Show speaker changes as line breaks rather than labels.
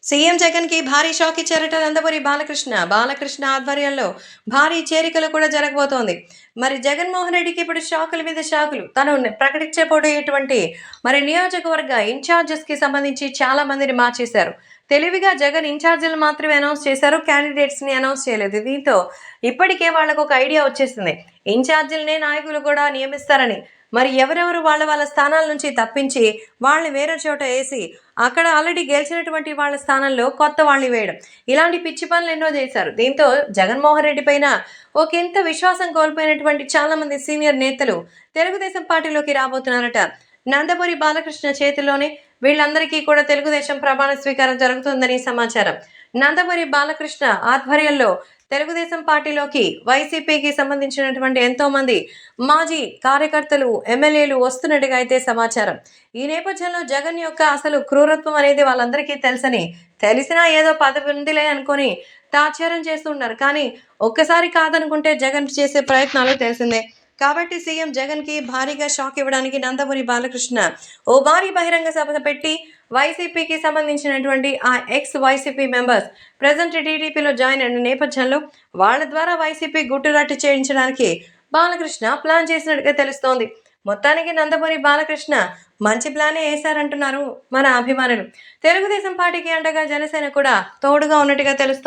CM జగన్‌కి భారీ shock ఇచ్చారట నందమూరి బాలకృష్ణ. బాలకృష్ణ ఆధ్వర్యంలో భారీ చేరికలు కూడా జరగబోతోంది. మరి జగన్మోహన్ రెడ్డికి ఇప్పుడు షాకుల మీద షాకులు. తను ప్రకటించబోయేటువంటి నియోజకవర్గ ఇన్ఛార్జెస్‌కి సంబంధించి చాలా మందిని మార్చేశారు. తెలివిగా జగన్ ఇన్ఛార్జీలు మాత్రమే అనౌన్స్ చేశారు. క్యాండిడేట్స్‌ని అనౌన్స్ చేయలేదు. దీంతో ఇప్పటికే వాళ్ళకు ఒక ఐడియా వచ్చేసింది. ఇన్ఛార్జీలనే నాయకులు కూడా నియమిస్తారని. మరి ఎవరెవరు వాళ్ళ స్థానాల నుంచి తప్పించి వాళ్ళని వేరే చోట వేసి అక్కడ ఆల్రెడీ గెలిచినటువంటి వాళ్ళ స్థానంలో కొత్త వాళ్ళని వేయడం. ఇలాంటి పిచ్చి పనులు ఎన్నో చేశారు. దీంతో జగన్మోహన్ రెడ్డి పైన ఒకంత విశ్వాసం కోల్పోయినటువంటి చాలా మంది సీనియర్ నేతలు తెలుగుదేశం పార్టీలోకి రాబోతున్నారట. నందమూరి బాలకృష్ణ చేతిలోనే వీళ్ళందరికీ కూడా తెలుగుదేశం ప్రమాణ స్వీకారం జరుగుతుందని సమాచారం. నందమూరి బాలకృష్ణ ఆధ్వర్యంలో తెలుగుదేశం పార్టీలోకి వైసీపీకి సంబంధించినటువంటి ఎంతో మంది మాజీ కార్యకర్తలు, ఎమ్మెల్యేలు వస్తున్నట్టుగా అయితే సమాచారం. ఈ నేపథ్యంలో జగన్ యొక్క అసలు క్రూరత్వం అనేది వాళ్ళందరికీ తెలిసినా ఏదో పదవి ఉందిలే అనుకొని తాత్సారం చేస్తున్నారు. కానీ ఒక్కసారి కాదనుకుంటే జగన్ చేసే ప్రయత్నాలు తెలిసిందే. కాబట్టి సీఎం జగన్‌కి భారీగా షాక్ ఇవ్వడానికి నందమూరి బాలకృష్ణ ఓ భారీ బహిరంగ సభ పెట్టి వైసీపీకి సంబంధించినటువంటి ఆ ఎక్స్ వైసీపీ మెంబర్స్ ప్రెజెంట్ టీడీపీలో జాయిన్ అయిన నేపథ్యంలో వాళ్ళ ద్వారా వైసీపీ గుట్టురట్టు చేయించడానికి బాలకృష్ణ ప్లాన్ చేసినట్టుగా తెలుస్తోంది. మొత్తానికి నందమూరి బాలకృష్ణ మంచి ప్లానే వేశారంటున్నారు మన అభిమానులు. తెలుగుదేశం పార్టీకి అండగా జనసేన కూడా తోడుగా ఉన్నట్టుగా తెలుస్తోంది.